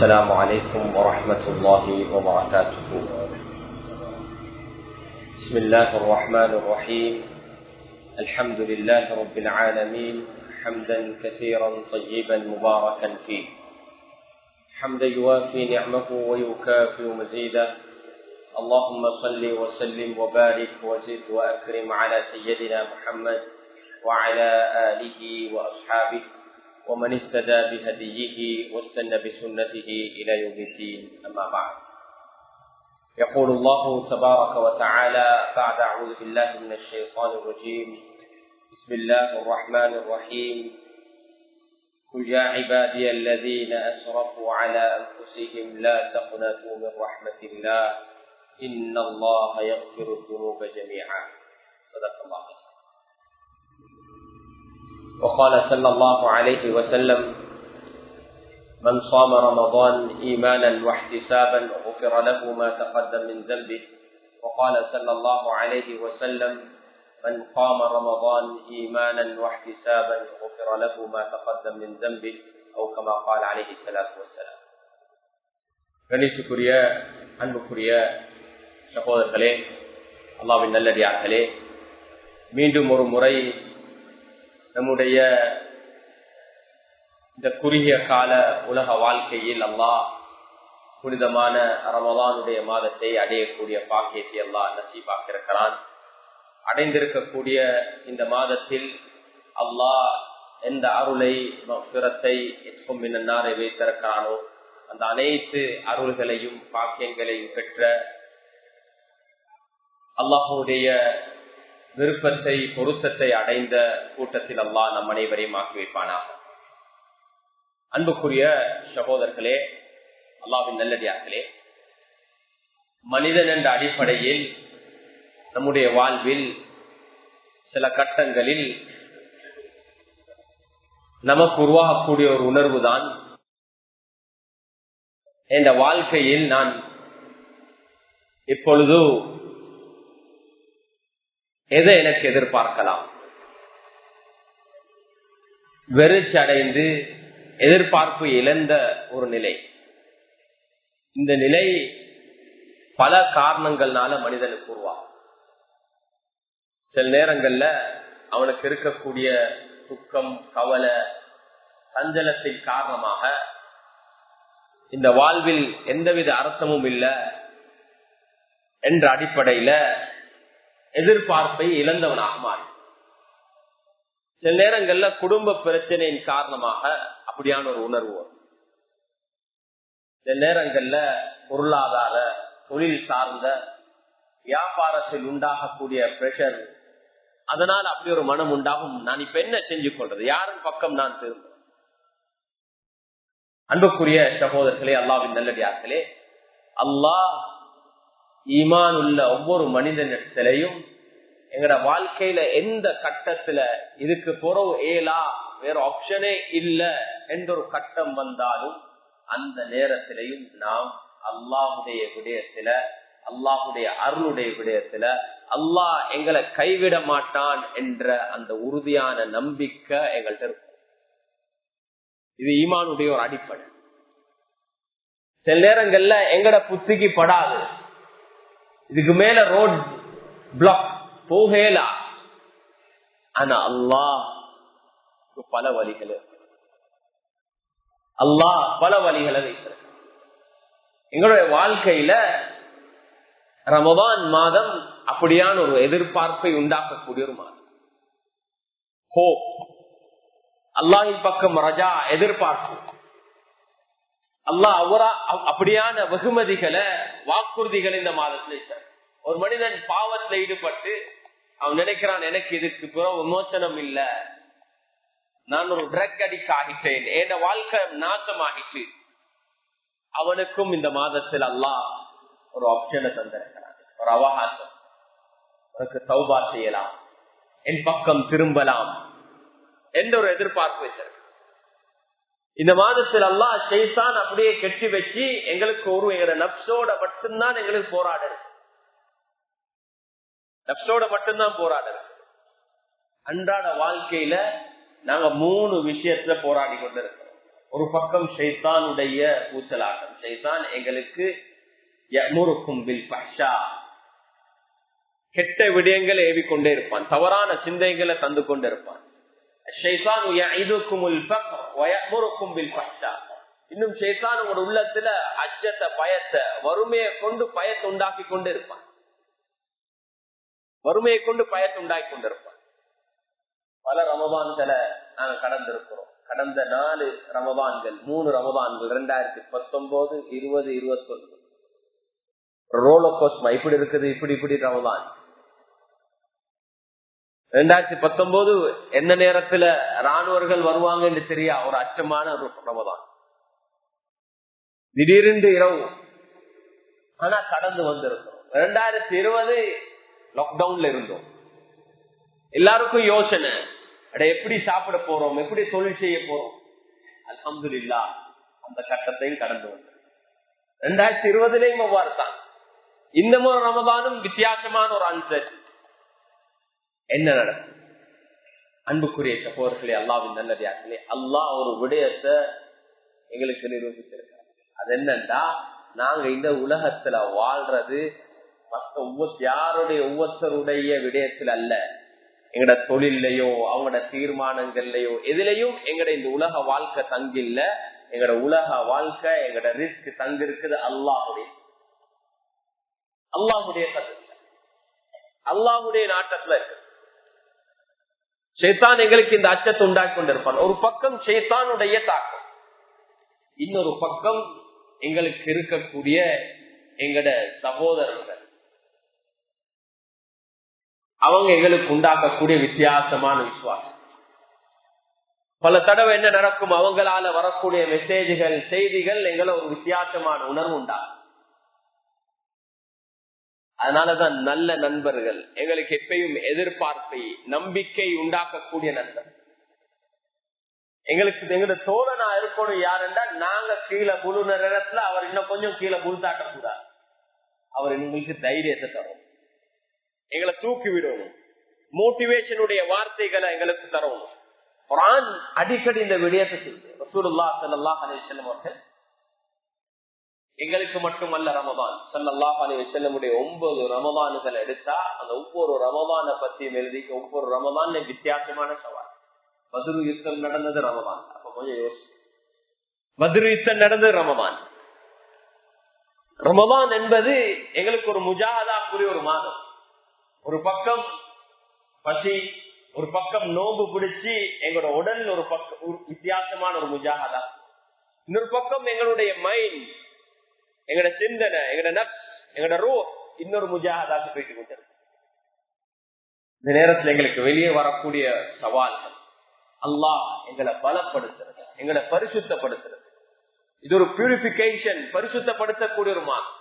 السلام عليكم ورحمة الله وبركاته. بسم الله الرحمن الرحيم. الحمد لله رب العالمين، حمدا كثيرا طيبا مباركا فيه، حمدا يوافي نعمه ويكافئ مزيدا. اللهم صل وسلم وبارك وزد وأكرم على سيدنا محمد وعلى آله وأصحابه ومن اهتدى بهديه واستنى بسنته إلى يوم الدين. أما بعد، يقول الله تبارك وتعالى بعد أعوذ بالله من الشيطان الرجيم: بسم الله الرحمن الرحيم. قل يا عبادي الذين أسرفوا على أنفسهم لا تقنطوا من رحمة الله إن الله يغفر الذنوب جميعا. صدق الله. وقال صلى الله عليه وسلم: من صام رمضان إيمانا واحتسابا غفر له ما تقدم من ذنبه. وقال صلى الله عليه وسلم: من قام رمضان إيمانا واحتسابا غفر له ما تقدم من ذنبه أو كما قال عليه الصلاة والسلام. கணித்துக்குரிய அன்புக்குரிய சகோதரர்களே, அல்லாஹ்வின் நல்லடியார்களே, மீண்டும் ஒரு முறை நம்முடைய இந்த குறுகிய கால உலக வாழ்க்கையில் அல்லாஹ் புனிதமான ரமலானுடைய மாதத்தை அடையக்கூடிய பாக்கியத்தை அல்லாஹ் நசீபாக்கியிருக்கிறான். அடைந்திருக்கக்கூடிய இந்த மாதத்தில் அல்லாஹ் எந்த அருளை மஃபிரத்தை மினன்னாரை வைத்திருக்கிறானோ அந்த அனைத்து அருள்களையும் பாக்கியங்களையும் பெற்ற அல்லாஹுடைய விருப்பத்தை பொருத்தத்தை அடைந்த கூட்டத்தில் அல்லாஹ் நம் அனைவரையும் ஆக்கி வைப்பானாக. அன்புக்குரிய சகோதரர்களே, அல்லாஹ்வின் நல்லடியார்களே, மனிதன் என்ற அடிப்படையில் நம்முடைய வாழ்வில் சில கட்டங்களில் நமக்கு உருவாகக்கூடிய ஒரு உணர்வு தான், இந்த வாழ்க்கையில் நான் இப்பொழுது எதை எனக்கு எதிர்பார்க்கலாம், வெறிச்சி அடைந்து எதிர்பார்ப்பு இழந்த ஒரு நிலை. இந்த நிலை பல காரணங்கள்னால மனிதனுக்கு உருவாகும். சில நேரங்கள்ல அவனுக்கு இருக்கக்கூடிய துக்கம், கவலை, சஞ்சலத்தின் காரணமாக இந்த வாழ்வில் எந்தவித அர்த்தமும் இல்லை என்ற அடிப்படையில எதிர்பார்ப்பை இழந்தவனாக மாறி, சில நேரங்கள்ல குடும்ப பிரச்சனையின் காரணமாக அப்படியான ஒரு உணர்வு வரும். சில நேரங்கள்ல பொருளாதார தொழில் சார்ந்த வியாபாரத்தில் உண்டாகக்கூடிய பிரஷர், அதனால் அப்படி ஒரு மனம் உண்டாகும். நான் இப்ப என்ன செஞ்சு கொள்றது, யாரும் பக்கம் நான் திரும்ப. அன்புக்குரிய சகோதரர்களே, அல்லாஹ்வின் நல்லடியார்களே, அல்லாஹ் ஈமான் உள்ள ஒவ்வொரு மனிதனிடத்திலையும் எங்கட வாழ்க்கையில எந்த கட்டத்துல இதுக்கு புறவு ஏலா வேற ஆப்ஷனே இல்ல என்ற ஒரு கட்டம் வந்தாலும் அந்த நேரத்திலையும் நாம் அல்லாஹுடைய விடயத்துல, அல்லாஹுடைய அருளுடைய விடயத்துல அல்லாஹ் எங்களை கைவிட மாட்டான் என்ற அந்த உறுதியான நம்பிக்கை எங்கள்கிட்ட இருக்கும். இது ஈமானுடைய ஒரு அடிப்படை. சில நேரங்கள்ல எங்கட புத்திக்கு படாது, இதுக்கு மேல ரோட் பிளாக் போகலா, ஆனா அல்லாஹ் பல வழிகள், அல்லாஹ் பல வழிகளை வைத்திருக்க. எங்களுடைய வாழ்க்கையில ரமதான் மாதம் அப்படியான ஒரு எதிர்பார்ப்பை உண்டாக்கக்கூடிய ஒரு மாதம். ஹோப், அல்லாஹின் பக்கம் ரஜா, எதிர்பார்ப்பு. அல்லாஹ் அவரா அப்படியான வெகுமதிகளை, வாக்குறுதிகளை இந்த மாதத்தில். ஒரு மனிதன் பாவத்தில் ஈடுபட்டு அவன் நினைக்கிறான், எனக்கு இதுக்கு பிறகு விமோசனம் இல்ல, நான் ஒரு ட்ரக் அடிக்ட் ஆகிட்டேன், என் வாழ்க்கை நாசமாகிட்டு. அவனுக்கும் இந்த மாதத்தில் அல்லாஹ் ஒரு ஆப்ஷனை தந்திருக்கிறான், ஒரு அவகாசம். உனக்கு தௌபா செய்யலாம், என் பக்கம் திரும்பலாம் என்ற ஒரு எதிர்பார்ப்பு வச்சிருக்க. இந்த மாதத்தில் அல்லாஹ் ஷைத்தான் அப்படியே கெட்டி வச்சு எங்களுக்கு ஒரு எங்க நப்சோட மட்டும்தான் எங்களுக்கு போராடுறது, நப்சோட மட்டும்தான் போராடுறது. அன்றாட வாழ்க்கையில நாங்க 3 விஷயத்துல போராடி கொண்டிருக்கிறோம். ஒரு பக்கம் ஷைத்தானுடைய ஊசலாட்டம். ஷைத்தான் எங்களுக்கு யஅமுருக்கும் பில் ஃபஹ்ஷா, கெட்ட விடயங்களை ஏவிக்கொண்டே இருப்பான், தவறான சிந்தைகளை தந்து கொண்டே இருப்பான். ஷைத்தானு யஇதுக்குமுல் ஃபக்ர் வ யஅமுருக்கும் பில் ஃபஹ்ஷா. இன்னும் ஷைத்தான் உங்க உள்ளத்துல அச்சத்தை, பயத்தை, வறுமையை கொண்டு பயத்தை உண்டாக்கி கொண்டு இருப்பான். வறுமையை கொண்டு பயத்தை உண்டாக்கி கொண்டிருப்பான். பல ரமதான்களை நாங்க கடந்திருக்கிறோம். கடந்த 4 ரமதான்கள், 3 ரமதான்கள் 2019, 20, 21 ரோலர் கோஸ்டர் இப்படி இருக்குது, இப்படி ரமதான். 2019 எந்த நேரத்துல ராணுவர்கள் வருவாங்க என்று தெரியா, ஒரு அச்சமான ஒரு ரமதான். திடீரென்று இரவு, ஆனா கடந்து வந்திருக்கிறோம். 2020 லாக்டவுன்ல இருந்தோம். எல்லாருக்கும் யோசனை, எப்படி சாப்பிட போறோம், எப்படி தொழில் செய்ய போறோம். அல்ஹம்துலில்லாஹ் அந்த கட்டத்தையும் கடந்து வந்தோம். 2020 அவ்வாறு தான். இந்த முறை ரமதானும் வித்தியாசமான ஒரு அன்சர்டனிட்டி. என்ன நடக்கும்? அன்புக்குரிய சகோதரர்களே, அல்லாஹ்வின் நல்லடியார்களே, அல்லாஹ் ஒரு விடயத்தை எங்களுக்கு நிரூபித்திருக்கிறார். அது என்னன்னா, நாங்க இந்த உலகத்துல வாழ்றது ஒவ்வொருத்தருடைய விடயத்தில் அல்ல. எங்கட தொழிலையோ அவங்களோட தீர்மானங்கள்லயோ எதுலையும் எங்கட இந்த உலக வாழ்க்கை தங்கில்ல. எங்கட உலக வாழ்க்கை, எங்கட ரிஸ்க் தங்கி இருக்குது அல்லாஹுடைய கருத்துல, அல்லாஹுடைய நாட்டத்துல இருக்கு. ஷைத்தான் எங்களுக்கு இந்த அச்சத்தை உண்டாக்கி கொண்டிருப்பான். ஒரு பக்கம் ஷைத்தானுடைய தாக்கம், இன்னொரு பக்கம் எங்களுக்கு இருக்கக்கூடிய எங்கட சகோதரர்கள், அவங்க எங்களுக்கு உண்டாக்கக்கூடிய வித்தியாசமான விசுவாசம். பல தடவை என்ன நடக்கும், அவங்களால வரக்கூடிய மெசேஜ்கள், செய்திகள் எங்களை ஒரு வித்தியாசமான உணர்வு உண்டாகும். அதனாலதான் நல்ல நண்பர்கள் எங்களுக்கு எப்பயும் எதிர்பார்ப்பை, நம்பிக்கை உண்டாக்கக்கூடிய நண்பர். எங்களோட தோழனா இருக்கணும் யாருன்னா, நாங்க கீழே புழுன நேரத்துல அவர் இன்னும் கொஞ்சம் கீழே புழுத்தாட்டக்கூடாது. அவர் எங்களுக்கு தைரியத்தை தரும், எங்களை தூக்கி விடணும், மோட்டிவேஷனுடைய வார்த்தைகளை எங்களுக்கு தரணும். குர்ஆன் அடிக்கடி இந்த விடயத்தை சொல்லுது. ரசூலுல்லாஹ் ஸல்லல்லாஹு அலைஹி வஸல்லம் அவர்கள் எங்களுக்கு மட்டுமல்ல, ரமதான் ஸல்லல்லாஹு அலைஹி வஸல்லமுடைய 9 ரமதான்கள் எடுத்தா அந்த ஒவ்வொரு ரமதானை பத்தியும் எழுதி, ஒவ்வொரு ரமதான்ல வித்தியாசமான சவால். பத்ரு யுத்தம் நடந்தது ரமதான். அப்ப கொஞ்சம் யோசி, பத்ரு யுத்தம் நடந்தது ரமதான். ரமதான் என்பது எங்களுக்கு ஒரு முஜாஹதாக்குரிய ஒரு மாதம். ஒரு பக்கம் பசி, ஒரு பக்கம் நோம்பு பிடிச்சி எங்களோட உடல் ஒரு பக்கம் வித்தியாசமான ஒரு முஜாஹதா, இன்னொரு பக்கம் எங்களுடைய மைண்ட், எங்களோட சிந்தனை, எங்களோட நப்ஸ், எங்களோட ரூஹ் இன்னொரு முஜாஹதாக்கு போயிட்டு கொண்டிருக்கு. இந்த நேரத்தில் எங்களுக்கு வெளியே வரக்கூடிய சவால்கள், அல்லாஹ் எங்களை பலப்படுத்துறது, எங்களை பரிசுத்தப்படுத்துறது. இது ஒரு பியூரிபிகேஷன், பரிசுத்தப்படுத்தக்கூடிய ஒரு மாதம்.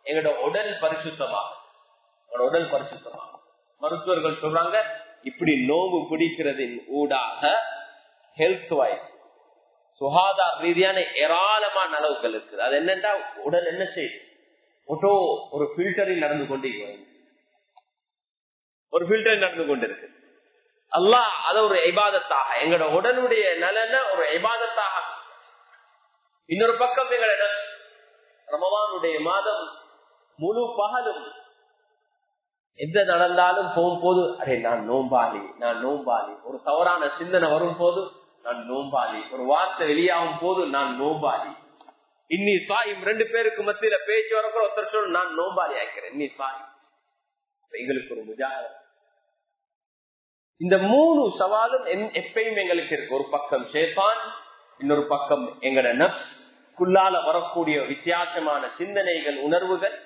எங்களோட உடல் பரிசுத்தமாகும், எங்களோட உடல் பரிசுத்தமாகும். மருத்துவர்கள் சொல்றாங்க, இப்படி நோம்பு பிடிக்கிறதின் ஊடாக ஹெல்த் வைஸ், சுகாதார ரீதியான ஏராளமான அளவுகள் இருக்குது. அது என்னன்னா, உடல் என்ன செய்யுது, ஒரு ஃபில்டரில் நடந்து கொண்டிருக்கு. அல்லாஹ் அதை ஒரு இபாதத்தாக, எங்களோட உடலுடைய நலனை ஒரு இபாதத்தாக. இன்னொரு பக்கம் எங்களோட ரமதானுடைய மாதம் முழு பகலும் எந்த நடந்தாலும் போகும்போது, அரே நான் நோம்பாளி, நான் நோம்பாளி. ஒரு தவறான சிந்தனை வரும் போது நான் நோம்பாளி, ஒரு வார்த்தை வெளியாகும் போது நான் நோம்பாளி. இன்னி சாயும் 2 பேருக்கு மத்தியில பேச்சு வரப்போ ஒருத்தர் சொல்ல, நான் நோம்பாளி ஆக்கிறேன், இன்னி சாயும். எங்களுக்கு ஒரு முஜாஹதா. இந்த 3 சவாலும் எப்பயும் எங்களுக்கு இருக்கு. ஒரு பக்கம் ஷைத்தான், இன்னொரு பக்கம் எங்கட நப்ஸ் குள்ளால வரக்கூடிய வித்தியாசமான சிந்தனைகள், உணர்வுகள்.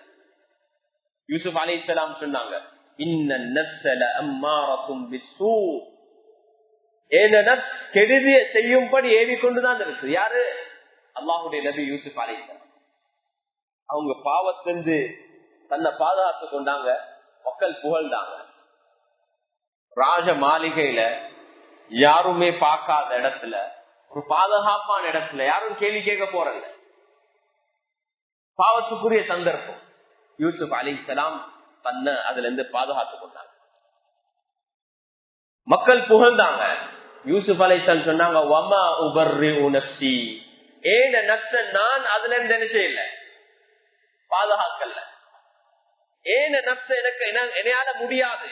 யூசுப் அலைஹிஸ்ஸலாம் சொன்னாங்க, இன்ன நஃப்ஸ லஅம்மாரத்தும் பிஸ்ஸூ, ஏன நஃப்ஸ் கெடுதிய செய்யும்படி ஏவிக்கொண்டுதான் இருக்கு. யாரு? அல்லாஹ்வுடைய நபி யூசுப் அலைஹிஸ்ஸலாம். அவங்க பாவத்திலிருந்து தன்னை பாதுகாத்து கொண்டாங்க. மக்கள் புகழ்ந்தாங்க. ராஜ மாளிகையில யாருமே பார்க்காத இடத்துல, ஒரு பாதுகாப்பான இடத்துல, யாரும் கேள்வி கேட்க போறல. பாவத்துக்குரிய சந்தர்ப்பம். யூசுப் அலைஹிஸ்ஸலாம் தன்னை அதுல இருந்து பாதுகாத்து கொண்டாங்க. மக்கள் புகழ்ந்தாங்க. யூசுப் அலைஹிஸ்ஸலாம் சொன்னாங்க, வமா உபர்ரிஉ நஃப்ஸி, ஏன நப்ச நான் அதுல இருந்து என்ன செய்யல, பாதுகாக்கல. ஏன நப்ச எனக்கு என்னால முடியாது.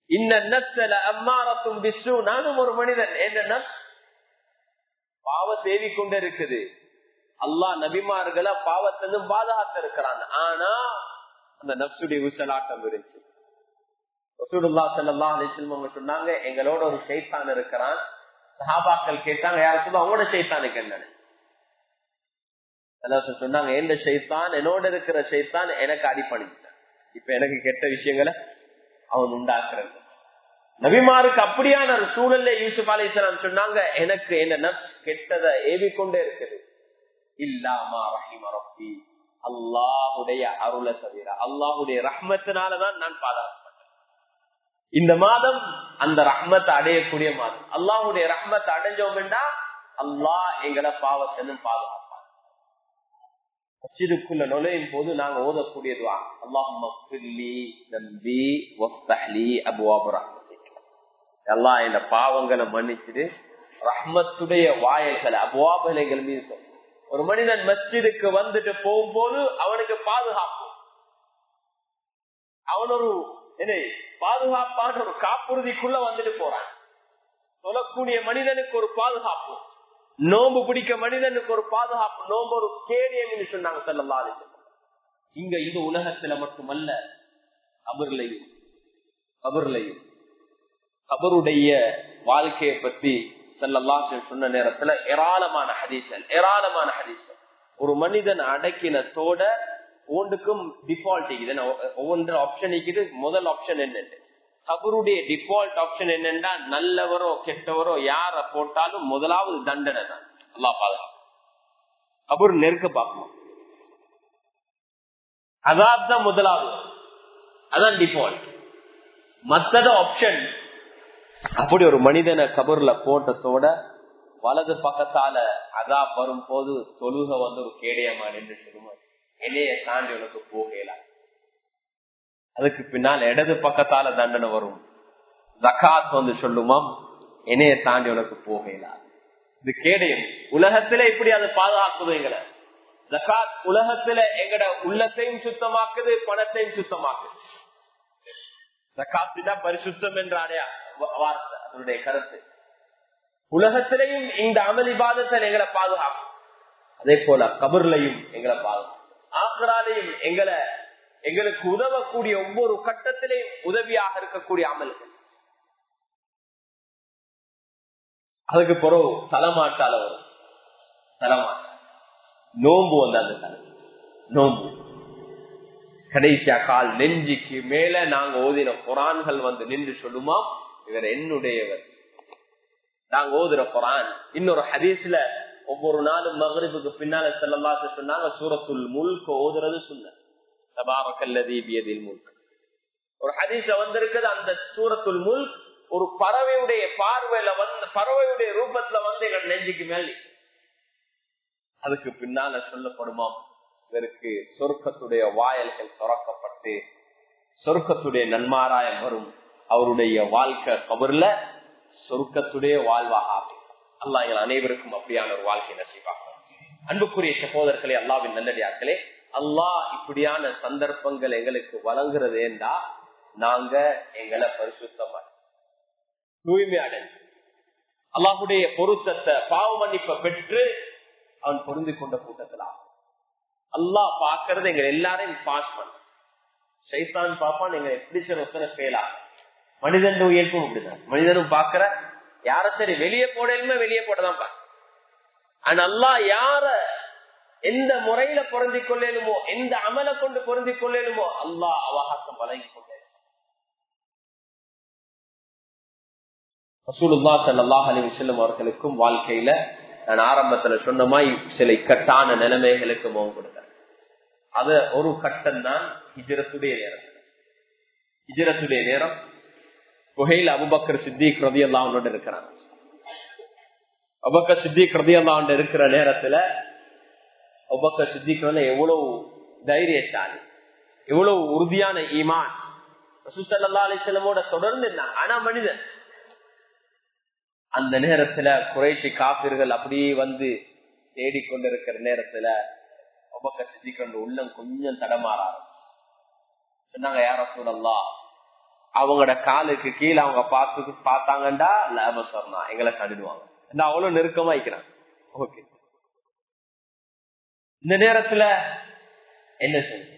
இன்ன நப்சல அம்மாரத்தும் பிஸ்ஸு, நானும் ஒரு மனிதன். என்ன நப்ஸ் பாவ தேவி கொண்டு இருக்குது. அல்லாஹ் நபிமார்களை பாவத்திலும் பாதுகாத்து இருக்கிறான். ஆனா அந்த நப்சுடைய உசலாட்டம் இருந்துச்சு. ரசூலுல்லாஹி ஸல்லல்லாஹு அலைஹி வஸல்லம் சொன்னாங்க, எங்களோட ஒரு ஷைத்தான் இருக்கிறான். சஹாபாக்கள் கேட்டாங்க, யார சொல்ல அவங்களோட ஷைத்தானுக்கு என்னன்னு சொன்னாங்க, எந்த ஷைத்தான், என்னோட இருக்கிற ஷைத்தான் எனக்கு அடிப்பணிச்சான். இப்ப எனக்கு கெட்ட விஷயங்களை அவன் உண்டாக்குறது. நபிமாருக்கு அப்படியான ஒரு சூழல்ல யூசுப் அலைஹிஸ்ஸலாம் சொன்னாங்க, எனக்கு என்ன நப்ஸ் கெட்டதை ஏவிக்கொண்டே இருக்குது. இல்லாமா ரஹிம ரப்பி, அல்லாஹுடைய அருளை தவிர, அல்லாஹுடைய ரஹ்மத்தினாலதான் நான் பாதுகாக்கப்பட்டேன். இந்த மாதம் அந்த ரஹ்மத்தை அடையக்கூடிய மாதம். அல்லாஹுடைய ரஹ்மத்தை அடைஞ்சோம் என்றா அல்லாஹ் எங்களை பாவத்திலும் பாதுகாப்பான். மஸ்ஜிதுக்குள்ள நுழையும் போது நாங்க ஓதக்கூடிய துஆ, அல்லாஹும்ம ஃபிர்லி தம்பி வஃப்தஹ்லி அப்வாப ரஹ்மத்திக். அல்லாஹ் இந்த பாவங்களை மன்னிச்சிடு, ரஹ்மத்துடைய வாயில்களை அப்வாபுகள் மீது. ஒரு மனிதன் மஸ்ஜிதுக்கு வந்துட்டு போகும்போது அவனுக்கு பாதுகாப்பு, அவன் ஒரு பாதுகாப்பான ஒரு காப்புறுதிக்குள்ள வந்துட்டு போறான். சொல்லக்கூடிய மனிதனுக்கு ஒரு பாதுகாப்பு, நோம்பு பிடிக்க மனிதனுக்கு ஒரு பாதுகாப்பு. நோம்பு ஒரு கேடியம் சொன்னாங்க ஸல்லல்லாஹு அலைஹி வஸல்லம். இங்க இது உலகத்துல மட்டுமல்ல, கபர்லையும் கபருடைய வாழ்க்கையை பத்தி ஸல்லல்லாஹு அலைஹி வஸல்லம் சொன்ன நேரத்துல ஏராளமான ஹதீஸ்கள். ஒரு மனிதன் அடக்கினத்தோட ஒன்றுக்கும் டிஃபால்ட் இருக்குது, ஒவ்வொரு ஆப்ஷன் இருக்குது. முதல் ஆப்ஷன் என்னன்னு, கபருடைய டிஃபால்ட் ஆப்ஷன் என்னன்னா, நல்லவரோ கெட்டவரோ யார போட்டாலும் முதலாவது தண்டனை தான். அல்லாஹ் பாதுகாப்பு. கபர் நெருக்க பார்க்கணும், அதாப் தான் முதலாவது, அதான் டிஃபால்ட். மற்றது ஆப்ஷன். அப்படி ஒரு மனிதனை கபர்ல போட்டதோட வலது பக்கத்தால அதாப் வரும் போது தொழுக வந்து ஒரு கேடயமா நின்று சொல்லுமா, என்னைய தாண்டி உனக்கு போகல. அதுக்கு பின்னால் இடது பக்கத்தால தண்டனை வரும். ஜகாத் வந்து சொல்லுமாம், என்னைய தாண்டி உனக்கு போகல. இது கேடயம். உலகத்தில இப்படி அதை பாதுகாக்குது எங்களை. ஜகாத் உலகத்துல எங்கட உள்ளத்தையும் சுத்தமாக்குது, பணத்தையும் சுத்தமாக்குது. ஜகாத் தான் பரிசுத்தம் என்ற வார்த்தை, அதனுடைய கருத்து. உலகத்திலையும் இந்த அமல் இபாதத்தை எங்களை பாதுகாக்கும். அதே போல கபர்லையும் எங்களை பாதுகாக்கும். ஆக்ராலையும் எங்களுக்கு உதவக்கூடிய ஒவ்வொரு கட்டத்திலையும் உதவியாக இருக்கக்கூடிய அமல்கள். அதுக்கு பிறகு தலமாட்டால வரும். நோம்பு வந்து அந்த தலை நோம்பு கடைசியா கால் நெஞ்சிக்கு மேல நாங்க ஓதின குரான்கள் வந்து நின்று சொல்லுமா, இவர் என்னுடையவர். நாங்க ஓதுற குரான் இன்னொரு ஹதீஸ்ல ஒவ்வொரு நாளும் மக்ரிபுக்கு பின்னால ஸல்லல்லாஹு அலைஹி வஸல்லம் சொன்னாங்க, சூரத்துல் முல்க் ஓதுறது சுன்னத். தபாரக்கல்லதீ பியதில் முல்க். ஒரு ஹதீஸ்ல வந்திருக்குது, அந்த சூரத்துல் முல்க் ஒரு பறவையுடைய பார்வையில வந்து, பறவையுடைய ரூபத்துல வந்து எங்க நெஞ்சுக்கு மேல். அதுக்கு பின்னால சொல்லப்படுமா, இவருக்கு சொர்க்கத்துடைய வாயல்கள் திறக்கப்பட்டு சொர்க்கத்துடைய நன்மாராயம் வரும். அவருடைய வாழ்க்கை கபர்ல சொர்க்கத்துடைய வாழ்வாக ஆகும். அல்லாஹ் எங்கள் அனைவருக்கும் அப்படியான ஒரு வாழ்க்கை நசீபாக. அன்புக்குரிய சகோதரர்களே, அல்லாஹ்வின் நல்லடியார்களே, அல்லாஹ் இப்படியான சந்தர்ப்பங்கள் எங்களுக்கு வழங்குறது என்றா நாங்க எங்களை பரிசுத்தமா தூய்மையாட அல்லாஹுடைய பொருத்தத்தை பாவ மன்னிப்பை பெற்று அவன் பொருந்தி கொண்ட கூட்டத்தில் அல்லாஹ் பாக்குறது எங்க எல்லாரையும் பாஸ் பண்ண. சைத்தான் பாப்பான் எங்க எப்படி சார் ஒத்தனை ஃபெயிலா. மனிதன் இயல்பும் அப்படிதான். மனிதனும் பாக்குற யார சரி வெளியே போடலுமே வெளியே போட்டதான் பாக்க. ஆனா அல்லாஹ் யார எந்த முறையில பொருந்தி கொள்ளலுமோ, எந்த அமலை கொண்டு பொருந்தி கொள்ளலுமோ அல்லாஹ் அவகாசம் வழங்கி கொண்டே. ரசூலுல்லாஹி ஸல்லல்லாஹு அலைஹி வஸல்லம் அவர்களுக்கும் வாழ்க்கையில நான் ஆரம்பத்துல சொன்னமாய் சில இக்கட்டான நிலைமைகளுக்கு முகம் கொடுக்கிறேன். அது ஒரு கட்டம் தான் ஹிஜ்ரத்துடைய நேரம். ஹிஜ்ரத்துடைய நேரம் குஹைல் அபூபக்கர் சித்திக் ரலியல்லாஹு அன்ஹு இருக்கிறாங்க. அபூபக்கர் சித்திக் ரலியல்லாஹு அன்ஹு இருக்கிற நேரத்துல அபூபக்கர் சித்திக் எவ்வளவு தைரியசாலி, எவ்வளவு உறுதியான ஈமான். ரசூல் ஸல்லல்லாஹு அலைஹி வஸல்லமோட தொடர்ந்து இருந்தாங்க. ஆனா மனிதன் அந்த நேரத்துல குறைஷி காபிர்கள் அப்படியே வந்து தேடிக்கொண்டிருக்கிற நேரத்துல அபூபக்கர் சித்திக் உள்ளம் கொஞ்சம் தடமாறாரு. சொன்னாங்க, யா ரசூலல்லாஹ், அவங்களோட காலுக்கு கீழே அவங்க பார்த்தாங்கண்டா லாபசர்னா எங்களை கண்டுடுவாங்க. அவ்வளவு நெருக்கமா இருக்கிறாங்க. ஓகே, இந்த நேரத்துல என்ன செய்யும்?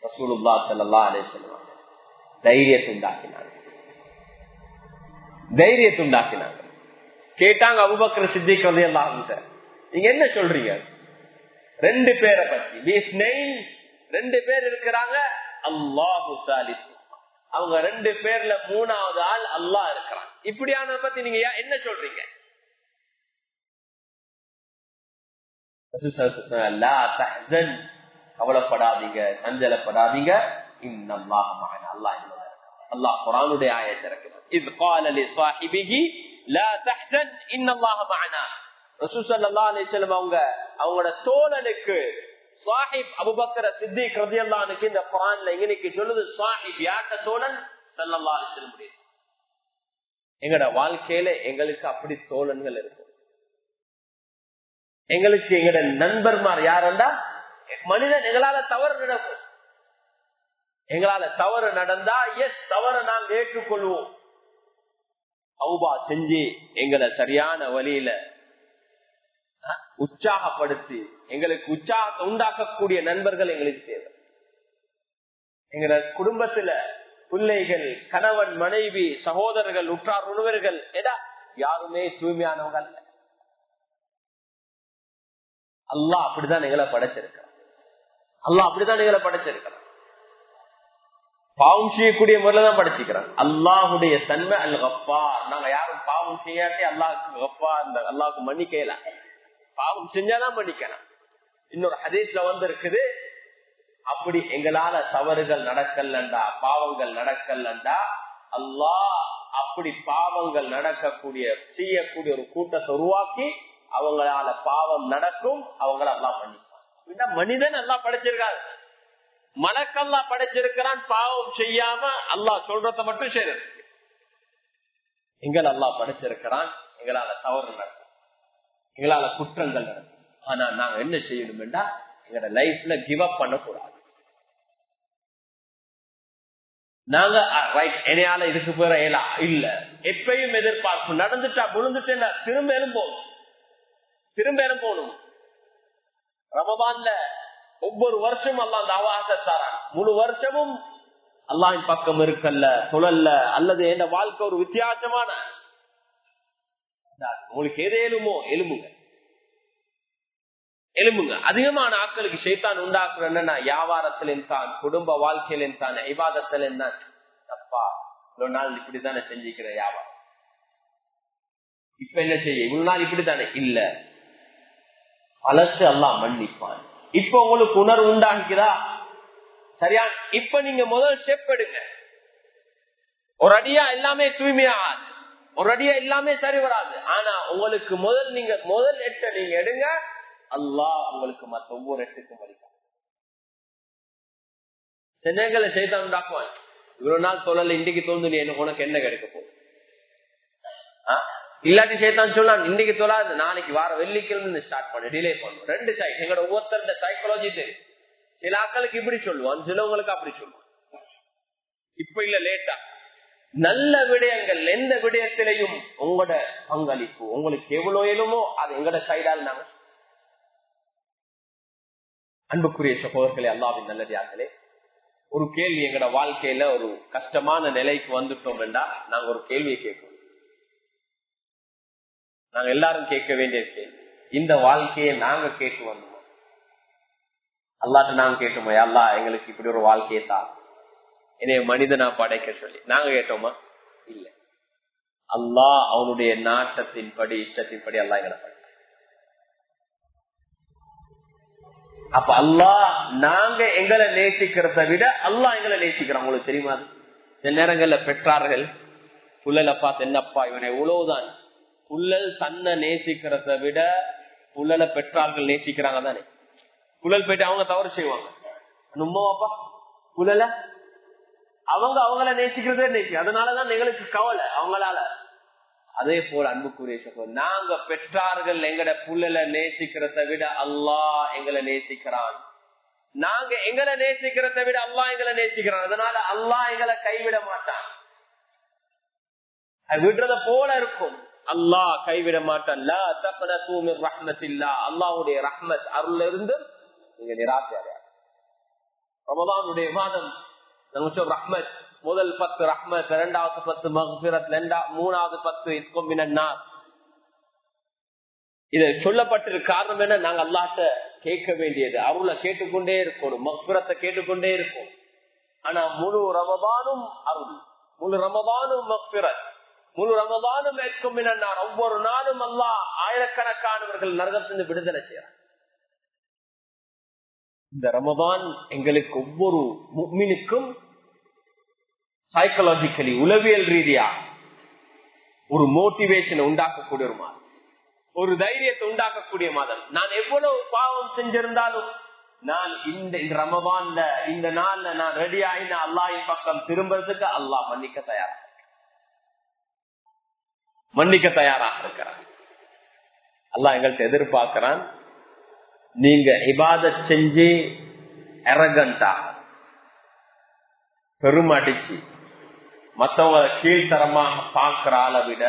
ரசூலுல்லாஹ் ஸல்லல்லாஹு அலைஹி வஸல்லம் தைரியத்தை உண்டாக்கினாங்க. கேட்டாங்க அபூபக்கர் சித்திக் ரலியல்லாஹு அன்ஹு, நீங்க என்ன சொல்றீங்க? 2 பேரை பத்தி 2 பேர் இருக்கிறாங்க, அல்லாஹு சாலிஸ், அவங்க 2 பேர்ல 3வது ஆள் அல்லாஹ் இருக்கிறான், இப்படியான பத்தி நீங்க என்ன சொல்றீங்க? லா தஹ்சன், கவலைப்படாதீங்க, சஞ்சலப்படாதீங்க, இன்னல்லாஹ மஅனா, அல்லாஹ் குர்ஆனுடைய ஆயத்தை இறக்குறார். இத் قال لصاحبه لا تحزن ان الله معنا. ரசூல் ஸல்லல்லாஹு அலைஹி வஸல்லம் அவங்களோட தோழனுக்கு சாஹிப் அபூபக்கர் சித்திக் ரலியல்லாஹு அன்ஹு இந்த குர்ஆன்ல இன்னைக்கு சொல்லுது சாஹிப் யார்ட்ட தோழன்? ஸல்லல்லாஹு அலைஹி வஸல்லம். எங்கட வாழ்க்கையில எங்களுக்கு அப்படி தோழன்கள் இருக்கும். எங்களுக்கு எங்கட நண்பர்மார் யாருண்டா, மனிதன் எங்களால தவறு நடக்கும், எங்களால தவறு நடந்தா எஸ் தவறு நாம் ஏற்றுக்கொள்வோம், தௌபா செஞ்சு எங்களை சரியான வழியில உற்சாகப்படுத்தி எங்களுக்கு உற்சாகத்தை உண்டாக்கக்கூடிய நண்பர்கள் எங்களுக்கு தேவை. எங்க குடும்பத்துல பிள்ளைகள், கணவன், மனைவி, சகோதரர்கள், உற்றார் உறவினர்கள் யாருமே தூய்மையானவங்க அல்ல. அல்லாஹ் அப்படிதான் எங்களை படைச்சிருக்கிறான். பாவம் செய்யக்கூடிய முறையில தான் படைச்சிக்கிறான். அல்லாஹுடைய தன்மை அல் கஃபார். நாங்க யாரும் பாவம் செய்யாட்டி அல்லாஹுக்கு கஃபார், அல்லாஹுக்கு மன்னிக்கல, பாவம் செஞ்சாதான் மன்னிக்கலாம். இன்னொரு ஹதீஸ்ல வந்து இருக்குது, அப்படி எங்களால தவறுகள் நடக்கலண்டா, பாவங்கள் நடக்கலண்டா, அல்லாஹ் அப்படி பாவங்கள் செய்யக்கூடிய ஒரு கூட்டத்தை உருவாக்கி அவங்களால பாவம் நடக்கும், அவங்கள அல்லாஹ் மன்னிப்பான். மனிதன் அல்லாஹ் படைச்சிருக்காரு, மலக்கல்லா படைச்சிருக்கிறான், பாவம் செய்யாம அல்லாஹ் சொல்றத மட்டும் செய்யறது. எங்களை அல்லாஹ் படைச்சிருக்கிறான், எங்களால தவறு நடக்கும், எங்களால குற்றங்கள் நடக்கும். ஆனா நாங்க என்ன செய்யணும்டா, எங்களோட லைஃப்ல கிவ் அப் பண்ணக்கூடாது. நாங்க என்னையால இதுக்கு போற இல்ல, எப்பயும் எதிர்பார்ப்பு நடந்துட்டா விழுந்துட்டேன்னா திரும்ப போகணும். ரமதான்ல ஒவ்வொரு வருஷமும் அல்லாஹ் அந்த அவகாசத்தை தரான். முழு வருஷமும் அல்லாஹ்வின் பக்கம் இருக்கல்ல, தொழல்ல, அல்லது என்ன வாழ்க்கை ஒரு வித்தியாசமான, உங்களுக்கு எது எலும்புங்க. அதிகமான ஆட்களுக்கு ஷைத்தான் உண்டாக்குற என்னன்னா, வியாபாரத்திலும் தான், குடும்ப வாழ்க்கையிலும் தான், இபாதத்திலும் தான். தப்பா இவ்வளவு நாள் இப்படித்தானே செஞ்சுக்கிற வியாபாரம், இப்ப என்ன செய்ய இவ்வளவு நாள் இப்படித்தானே இல்ல, பழசு அல்லாஹ் மன்னிப்பான். இப்ப உங்களுக்கு உணர்வு உண்டாகிக்குதா? சரியா? இப்ப நீங்க முதல் ஸ்டெப் எடுங்க. ஒரு அடியா எல்லாமே தூய்மையா, ஒரு அடியா எல்லாமே சரி வராது. ஆனா உங்களுக்கு முதல் எட்டை நீங்க எடுங்க, அல்லாஹ் உங்களுக்கு மற்ற ஒவ்வொரு எட்டுக்கும் வலிக்கும். சென்னைகளை செய்தான் உண்டாக்குவான். இவ்வளவு நாள் சொல்லல, இன்றைக்கு தோன்று உனக்கு என்ன கிடைக்க போகுது? இல்லாட்டி சேத்தான் சொல்லலாம், இன்னைக்கு சொல்லாது, நாளைக்கு வார வெள்ளிக்கிழமை ஸ்டார்ட் பண்ணு, டிலே பண்ணும். 2 சைட் எங்களோட ஒவ்வொருத்தருடைய சைக்காலஜி தெரியும். சில ஆட்களுக்கு இப்படி சொல்லுவான், சிலவங்களுக்கு அப்படி சொல்லுவான். இப்ப இல்ல லேட்டா. நல்ல விடயங்கள் எந்த விடயத்திலையும் உங்களோட பங்களிப்பு உங்களுக்கு எவ்வளவு இயலுமோ அது எங்களோட சைடால் நாங்க. அன்புக்குரிய சகோதரர்களே, அல்லாஹ்வின் நல்லடியார்களே, ஒரு கேள்வி, எங்களோட வாழ்க்கையில ஒரு கஷ்டமான நிலைக்கு வந்துட்டோம் என்றா நாங்க ஒரு கேள்வியை கேட்போம். நாங்க எல்லாரும் கேட்க வேண்டிய கேள்வி, இந்த வாழ்க்கையை நாங்க கேட்டு வந்தோம், அல்லாஹ்ட்ட நாங்க கேட்டோமா, அல்லாஹ் எங்களுக்கு இப்படி ஒரு வாழ்க்கையை தான், என்னைய மனிதனா படைக்க சொல்லி நாங்க கேட்டோமா? இல்ல. அல்லாஹ் அவனுடைய நாட்டத்தின்படி, இஷ்டத்தின்படி அல்லாஹ் எங்களை படைத்தார். அப்ப அல்லாஹ் நாங்க எங்களை நேசிக்கிறத விட அல்லாஹ் எங்களை நேசிக்கிறோம். உங்களுக்கு தெரியுமா? சில நேரங்கள்ல பெற்றார்கள் புள்ளல பார்த்து, என்னப்பா இவனை எவ்வளவுதான், புள்ளல் தன்னை நேசிக்கிறத விட புள்ளல பெற்றார்கள் நேசிக்கிறாங்க தானே. புள்ளல் போயிட்டு அவங்க தவறு செய்வாங்க, உண்மைவாப்பா புள்ளல அவங்கள நேசிக்கிறதே நேசி. அதனாலதான் எங்களுக்கு கவலை, அவங்களால அதே போல அன்புக்குரிய சகோதரர், நாங்க பெற்றார்கள் எங்கட புள்ளல நேசிக்கிறத விட அல்லாஹ் எங்களை நேசிக்கிறான். நாங்க எங்களை நேசிக்கிறத விட அல்லாஹ் எங்களை நேசிக்கிறான். அதனால அல்லாஹ் எங்களை கைவிட மாட்டான். விடுறத போல இருக்கும், அல்லாஹ் கைவிட மாட்டான். லா தக்னது மின் ரஹ்மத்தில்லாஹ், அல்லாஹ்வுடைய ரஹ்மத் அருள்ல இருந்து நீங்க நிராசையா. ரமலானுடைய மாதம் நம்ம ரஹ்மத், முதல் 10 ரஹ்மத், இரண்டாவது 10 மக்ஃபிரத், மூணாவது 10 இஸ்கும் மினன் நார். இது சொல்லப்பட்டிருக்க காரணம் என்ன? நாங்க அல்லாஹ்ட்ட கேட்க வேண்டியது அருளை கேட்டுக்கொண்டே இருக்கணும், மக்ஃபிரத்தை கேட்டுக்கொண்டே இருக்கும். ஆனா முழு ரமதானும் அருள், முழு ரமதானும் மக்ஃபிரத், முழு ரமதானும் இஸ்கும் மினன் நார். ஒவ்வொரு நாளும் அல்லாஹ் ஆயிரக்கணக்கானவர்கள் நரகத்திலிருந்து விடுதலை செய்யறார். இந்த ரமதான் எங்களுக்கு ஒவ்வொரு முஃமினுக்கும் சைக்கலாஜிக்கலி, உளவியல் ரீதியா ஒரு மோட்டிவேஷனை உண்டாக்கக்கூடிய ஒரு மாதம், ஒரு தைரியத்தை உண்டாக்கக்கூடிய மாதம். நான் எவ்வளவு பாவம் செஞ்சிருந்தாலும் நான் இந்த ரமதான்ல இந்த நாள்ல நான் ரெடி ஆயின அல்லாஹ்வின் பக்கம் திரும்புறதுக்கு அல்லாஹ் மன்னிக்க தயாராக இருக்கிறான். அல்லாஹ் எங்கள்கிட்ட எதிர்பார்க்கிறான், நீங்க இபாதத் செஞ்சு அரகண்டா பெருமடிச்சு மற்றவங்களை கீழ்த்தரமாக பார்க்கிற ஆளை விட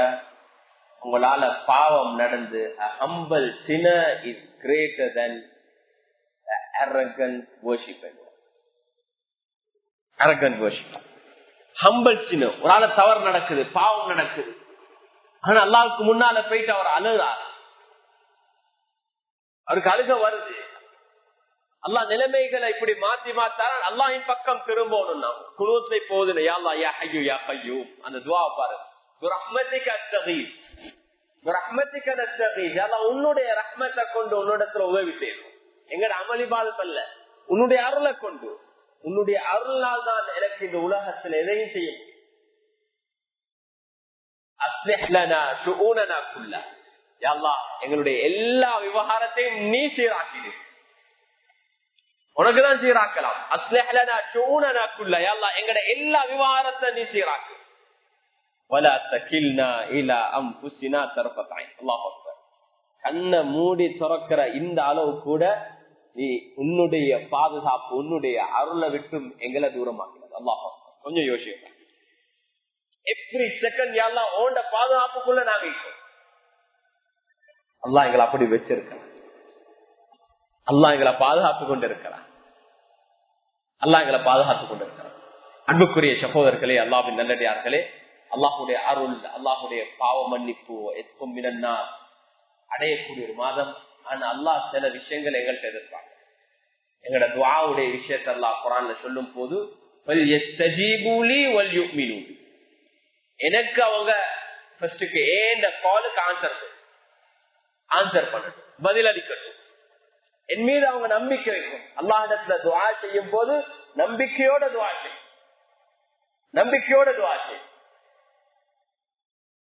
உங்களால பாவம் நடந்து humble sinner is greater than the arrogant worshipper. arrogant worshipper, humble sinner, ஒரு ஆள தவறு நடக்குது, பாவம் நடக்குது, ஆனா அல்லாஹ்வுக்கு முன்னால போயிட்டு அவர் அழுகிறார், அவருக்கு அழுக வருது. அல்லாஹ் நிலைமைகளை இப்படி மாத்தி மாத்தாரான். அல்லாஹ்வின் பக்கம் திரும்பணும். நாம் குனூத்தை போதுன யா அல்லாஹ் யா ஹய்யூ யா கய்யூம் அந்த துஆ பாருங்க. பிரஹ்மத்திக அஸ்தகீஸ், பிரஹ்மத்திக நஸ்தகீஸ். யா அல்லாஹ் உன்னுடைய ரஹ்மத்தை கொண்டு உன்னிடத்துல உதவி செய்யணும். எங்கட அமல் இபாதத் அல்ல, உன்னுடைய அருளை கொண்டு, உன்னுடைய அருளால் தான் எனக்கு இந்த உலகத்தில் எதையும் செய்ய முடியும். அஸ்லிஹ் லனா ஷுஊனனா குல்லா, யா அல்லாஹ் எங்களுடைய எல்லா விவகாரத்தையும் நீ சீராக்கிடு, உனக்குதான் சீராக்கலாம். அஸ்லிஹ் லனா ஷுஊனனா குல்லா, யா அல்லாஹ் எங்களுடைய எல்லா விவகாரத்தை நீ சீராக்கு. வலா தகில்னா இலா அன்ஃபுஸினா தர்ஃபத் ஐன். அல்லாஹ் அக்பர். கண்ணை மூடி திறக்கிற இந்த அளவு கூட நீ உன்னுடைய பாதுகாப்பு, உன்னுடைய அருளை விட்டும் எங்களை தூரமாக்கிறது. அல்லாஹ் அக்பர். கொஞ்சம் யோசிக்க. எவ்ரி செகண்ட் யா அல்லாஹ் உன்னுடைய பாதுகாப்புக்குள்ள நாங்க இருக்கோம். அல்லாஹ் எங்களை அப்படி வச்சிருக்கிறான். அல்லாஹ் எங்களை பாதுகாத்து கொண்டிருக்கிறான். அல்லாஹ் எங்களை பாதுகாத்து கொண்டிருக்கிறான். அன்புக்குரிய சகோதரர்களே, அல்லாஹ்வின் நல்லடியார்களே, அல்லாஹ்வுடைய அருள், அல்லாஹ்வுடைய பாவ மன்னிப்பு எஸ்கும் மினன் நார் அடையக்கூடிய ஒரு மாதம். ஆனா அல்லாஹ் சில விஷயங்கள் எங்கள்கிட்ட எதிர்ப்பாங்க. எங்களோட துஆவுடைய விஷயத்தை அல்லாஹ் குர்ஆன்ல சொல்லும் போது எனக்கு அவங்க ஃபர்ஸ்டுக்கு ஏன் காலுக்கு ஆன்சர் பண்ணட்டும், பதிலளிக்கட்டும், என் மீது அவங்க நம்பிக்கை வைக்கும். அல்லாஹ்விடத்துல துஆ செய்யும் போது நம்பிக்கையோட துஆ செய்யும், நம்பிக்கையோட துஆ செய்யும்.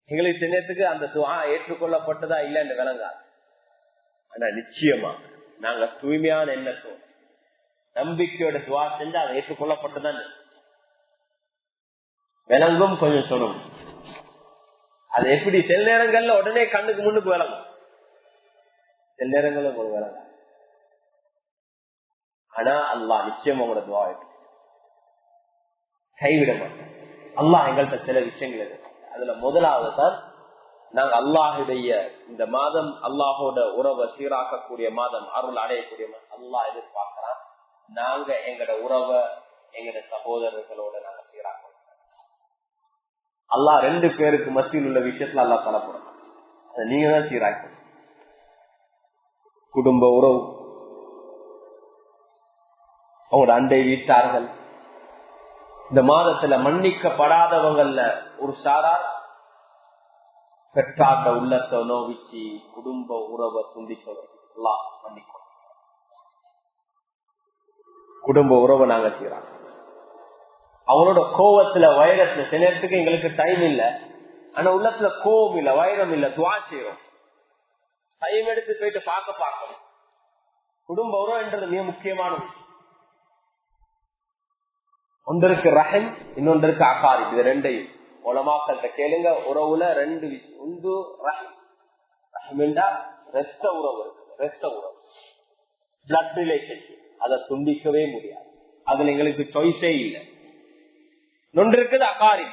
எங்களுக்கு சின்னத்துக்கு அந்த துஆ ஏற்றுக்கொள்ளப்பட்டதா இல்லைன்னு விளங்காது. ஆனா நிச்சயமா நாங்க தூய்மையான எண்ணத்தோட நம்பிக்கையோட துஆ செஞ்சா அதை ஏற்றுக்கொள்ளப்பட்டதான் விளங்கும். கொஞ்சம் சொல்லணும், அது எப்படி சில நேரங்கள்ல உடனே கண்ணுக்கு முன்னுக்கு விளங்கும், சில நேரங்கள்ல உங்களுக்கு விளங்கும். ஆனா அல்லாஹ் நிச்சயம் உங்களோட துஆ கைவிட மாட்டோம். அல்லாஹ் எங்கள்கிட்ட சில விஷயங்கள் இருக்கு. அதுல முதலாவது தான் நாங்க அல்லாஹுடைய இந்த மாதம் அல்லாஹோட உறவை சீராக்கக்கூடிய மாதம், அருள் அடையக்கூடிய மாதம். அல்லாஹ் எதிர்பார்க்கிறான் நாங்க எங்கட உறவை எங்கட சகோதரர்களோட நாங்க சீராக்கணும். அல்லாஹ் 2 பேருக்கு மத்தியில் உள்ள விஷயத்துல அல்லாஹ் தலைப்படும், அதை நீங்க தான் சீராக்கணும். குடும்ப உறவு, அவங்களோட அண்டை வீட்டார்கள். இந்த மாதத்துல மன்னிக்கப்படாதவங்கள்ல ஒரு சாரார் பெற்றாட்ட உள்ளத்தை நோவிச்சு குடும்ப உறவை துண்டிப்பவர். அல்லாஹ் மன்னிக்கும். குடும்ப உறவை நாங்க செய்யறோம். அவங்களோட கோவத்துல வைரத்துல சில நேரத்துக்கு எங்களுக்கு டைம் இல்ல, ஆனா உள்ளத்துல கோவம் இல்ல, வைரம் இல்ல, துவா செய்யறோம். டைம் எடுத்து போயிட்டு பார்க்கணும். குடும்ப உறவுன்றது மிக முக்கியமானது. ஒன்றிற்கு ரஹம், இன்னொன்றிற்கு அகாரி. இது ரெண்டையும் உலமாக்கள்கிட்ட கேளுங்க, உறவுல ரெண்டு உண்டு. ரத்த உறவு இருக்கு, ரத்த உறவு, பிளட் ரிலேஷன். அதை துண்டிக்கவே முடியாது. அதுல எங்களுக்கு சாய்ஸே இல்லை. ஒன்று இருக்குது அகாரி,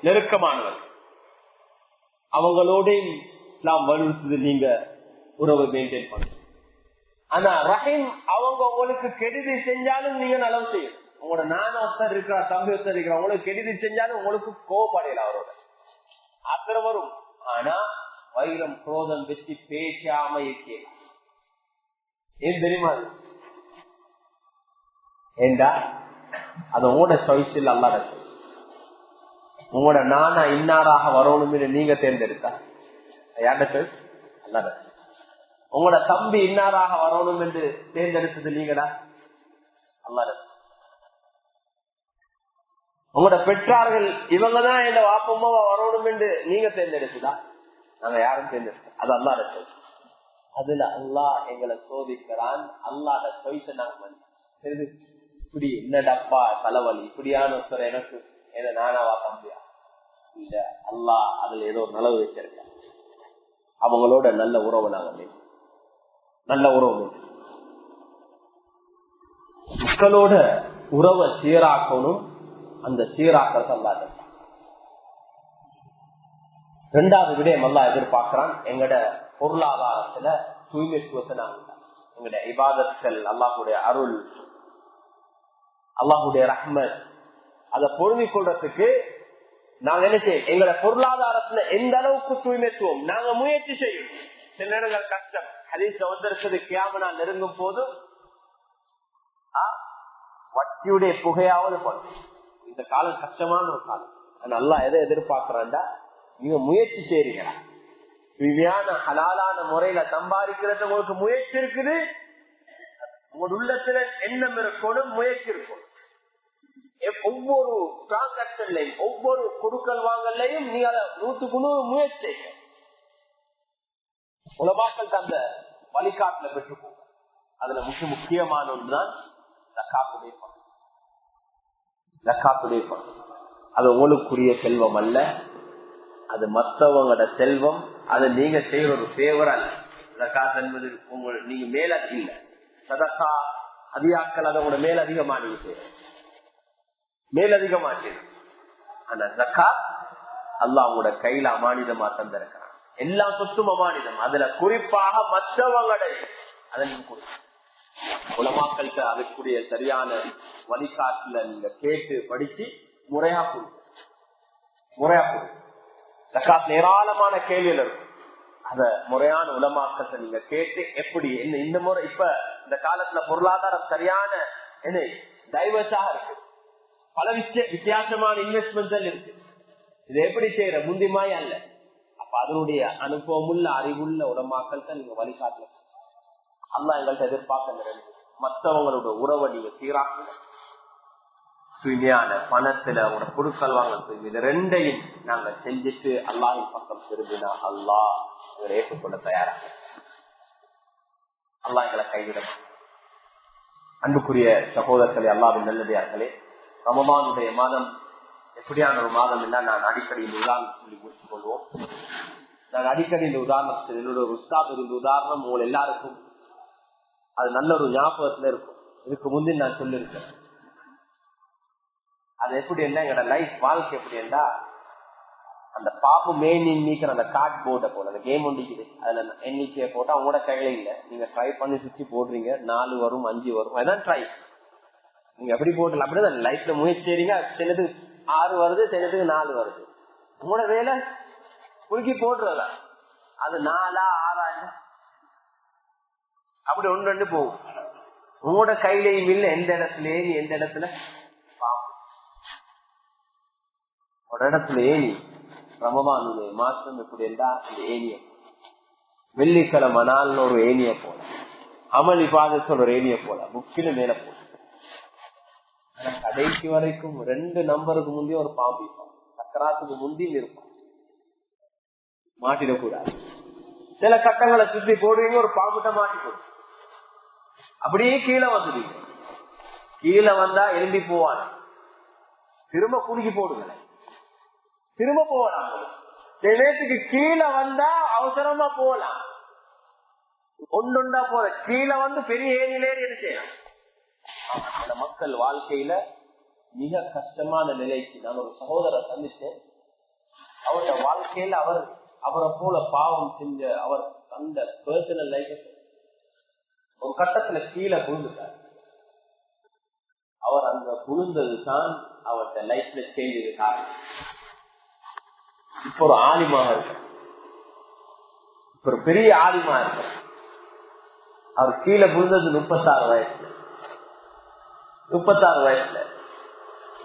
நெருக்கமானவர்கள். அவங்களோட நாம் வலியுறுத்துது நீங்க உறவை மெயின்டைன் பண்ணணும். ஆனா ரஹீம் அவங்க உங்களுக்கு கெடுதி செஞ்சாலும் நீங்க நலவு செய்யணும். உங்களோட நானொத்தர் இருக்கிற தம்பி ஒருத்தர் இருக்கிற உங்களுக்கு கெடுதி செஞ்சாலும் உங்களுக்கு கோபப்படையில அவரோட அக்கறை வரும். ஆனா வைரம் குரோதம் வச்சு பேசாம இருக்கே. ஏன் தெரியுமா? ஏண்டா அது உங்களோட சாய்ஸ் இல்ல, அல்லாத சாய்ஸ். உங்களோட நானா இன்னாராக வரணும்னு நீங்க தேர்ந்தெடுத்தா யார்ட சாய்ஸ்? அல்லாத. உங்களோட தம்பி இன்னாராக வரணும் என்று தேர்ந்தெடுத்தது நீங்கடா, அல்லாத. உங்களோட பெற்றார்கள் இவங்கதான் என் வாப்பம்மாவா வரணும் என்று நீங்க தேர்ந்தெடுத்துதா? நாங்க யாரும் தேர்ந்தெடுத்தோம், அது அல்லாத சாய்ஸ். அதுல அல்லாஹ் எங்களை சோதிக்கிறான். அல்லாத சாய்ஸ நாங்க இப்படி என்னடப்பா தலைவலி இப்படியான ஒருத்தர் எனக்கு என்ன நானாவா தம்பியா இல்ல, அல்லாஹ் அதுல ஏதோ ஒரு நலவு வச்சிருக்க. அவங்களோட நல்ல உறவு நாங்க நல்ல உறவு மக்களோட உறவை சீராக்கணும். அந்த சீராக்கிறது அல்லாத. ரெண்டாவது விடயம் அல்லாஹ் எதிர்பார்க்கிறான், எங்கட பொருளாதாரத்துல தூய்மைத்துவத்தை நாங்க எங்கட இபாதத்துகள், அல்லாஹுடைய அருள், அல்லாஹுடைய ரஹ்மத், அதை பொருந்திக் கொள்றதுக்கு நாங்க என்ன செய்யும்? எங்களோட பொருளாதாரத்துல எந்த அளவுக்கு தூய்மைத்துவம் நாங்க முயற்சி செய்யும். சில நேரங்கள் கஷ்டம். ஹதீஸ்ல வந்திருக்கிறது, கியாமத் நாள் நெருங்கும் போது வட்டியுடைய புகையாவது பண்ணும். இந்த காலம் கஷ்டமான ஒரு காலம். அல்லாஹ் எதை எதிர்பார்க்கிறான்டா, நீங்க முயற்சி செய்றீங்களா? தூய்மையான ஹலாலான முறையில சம்பாதிக்கிறது உங்களுக்கு முயற்சி இருக்குது. உங்களோட உள்ளத்துல எண்ணம் இருக்கணும், முயற்சி இருக்கணும். ஒவ்வொரு டிரான்சாக்சன்லையும் ஒவ்வொரு கொடுக்கல் வாங்கலையும் நீ அதை 100% முயற்சி செய்ய. உலமாக்கள் அந்த வழிகாட்டுல பெற்றுக்கோங்க. அதுல முக்கியமான ஒன்றுதான் ஜக்காத்துடைய பணம். ஜக்காத்துடைய பணம் அது உங்களுக்குரிய செல்வம் அல்ல, அது மற்றவங்களோட செல்வம். அது நீங்க செய்யற ஒரு ஃபேவர் அல்ல. ஜக்காத் என்பது நீங்க மேல இல்ல, சதகா அதிகாக்கள் அதை உங்களோட மேலதிகமா நீங்க செய்யற மேலதிகமா செய்யணும். ஆனா ஜக்காத் அல்லாஹ் உங்களோட கையில அமானிதமா தந்திருக்கிறான். எல்லா சொத்தும் அமானிதம். அதுல குறிப்பாக மற்றவங்களை அதை நீங்க கொடுக்க உலமாக்கள்கிட்ட அதுக்குரிய சரியான வழிகாட்டுல நீங்க கேட்டு படிச்சு முறையா கொடுக்க. முறையா கொடுக்க. ஜக்காத் ஏராளமான கேள்விகள் இருக்கும். அத முறையான உலமாக்கத்தை நீங்க கேட்டு எப்படி என்ன இந்த முறை இப்ப இந்த காலத்துல பொருளாதாரம் சரியான என்ன டைவர்ஸாக இருக்கு. பல வித்தியாசமான இன்வெஸ்ட்மெண்ட் இருக்கு. இது எப்படி செய்யற முந்திமாய் அல்ல. அப்ப அதனுடைய அனுபவம் உள்ள அறிவுள்ள உலமாக்கள் தான் நீங்க வழிகாட்டல. அல்லாஹ் எங்கள்கிட்ட எதிர்பார்க்க மற்றவங்களோட உறவை நீங்க சீராக்க, தூய்மையான பணத்துல உங்களோட பொருட்கள் வாங்க தூய்மை, இது ரெண்டையும் நாங்க செஞ்சுட்டு அல்லாஹின் பக்கம் திரும்பினா அல்லாஹ் எங்களை ஏற்றுக்கொள்ள தயாராக. அல்லாஹ் எங்களை கைவிட. அன்புக்குரிய சகோதரர்களே, அல்லாஹ்வின் நல்லடியார்களே, ரமதானுடைய மாதம் எப்படியான ஒரு மாதம் இல்ல. நான் அடிக்கடி இந்த உதாரணம் சொல்லி முடித்துக் கொள்வோம். நான் அடிக்கடி இந்த உதாரணம் என்னோட ஒரு உஸ்தாத் இருந்த உதாரணம் உங்கள் எல்லாருக்கும் அது நல்ல ஒரு ஞாபகத்துல இருக்கும். இதுக்கு முந்தி நான் சொல்லியிருக்கேன். அது எப்படி என்ன எங்களோட லைஃப் வாழ்க்கை எப்படி இருந்தா, அந்த பாப்பு மெயின் நீக்கிற அந்த கார்ட் போர்டை போல அந்த கேம் ஒண்டிக்குது. அதுல எண்ணிக்கையை போட்டா உங்களோட கையில இல்லை. நீங்க ட்ரை பண்ணி சுற்றி போடுறீங்க, 4 வரும் 5 வரும். அதான் ட்ரை. நீங்க எப்படி போடலாம் அப்படிதான் லைஃப்ல முயற்சி செய்றீங்க. சிலதுக்கு 6 வருது, சிலதுக்கு 4 வருது. உங்களோட வேலை குறுக்கி போடுறதா, அது 4 6 அப்படி 1 2 போகும். உங்களோட கையிலையும் இல்லை எந்த இடத்துல ஏனி, எந்த இடத்துல ஒரு இடத்துல ஏனி. ரமதானுடைய மாசம் எப்படி இருந்தா இந்த ஏனிய வெள்ளிக்கிழமை நாள் ஒரு ஏனிய போல, அமல் இபாதத் ஒரு ஏனிய போல முக்கில மேல போல. கடைசி வரைக்கும் 2 நம்பருக்கு முந்தைய ஒரு பாம்பு சக்கராத்துக்கு முந்தியும் இருக்கும். மாட்டிடக்கூடாது. சில கட்டங்களை சுத்தி போடுவீங்க, ஒரு பாம்புட்ட மாட்டி போடும். அப்படியே கீழே வந்துடுவீங்க. கீழே வந்தா எழும்பி போவாங்க, திரும்ப குலுக்கி போடுங்க. திரும்ப போகலாம். சில நேரத்துக்கு கீழே வந்தா அவசரமா போகலாம், ஒன்னொண்டா போற கீழே வந்து பெரிய ஏரியிலேயே செய்யலாம். அந்த மக்கள் வாழ்க்கையில மிக கஷ்டமான நிலைக்கு நான் ஒரு சகோதரரை சந்திச்சேன். அவருடைய வாழ்க்கையில அவரை போல பாவம் செஞ்ச அவர் அந்த பர்சனல் லைஃப் ஒரு கட்டத்துல கீழே விழுந்துட்டார். அவர் அங்க விழுந்தது தான் அவருடைய லைஃப்ல செய்தது காரணம். இப்ப ஒரு ஆலிமாக இருக்க, இப்ப ஒரு பெரிய ஆலிமா இருக்க. அவர் கீழே விழுந்தது 36 வயசுல. 36 வயசுல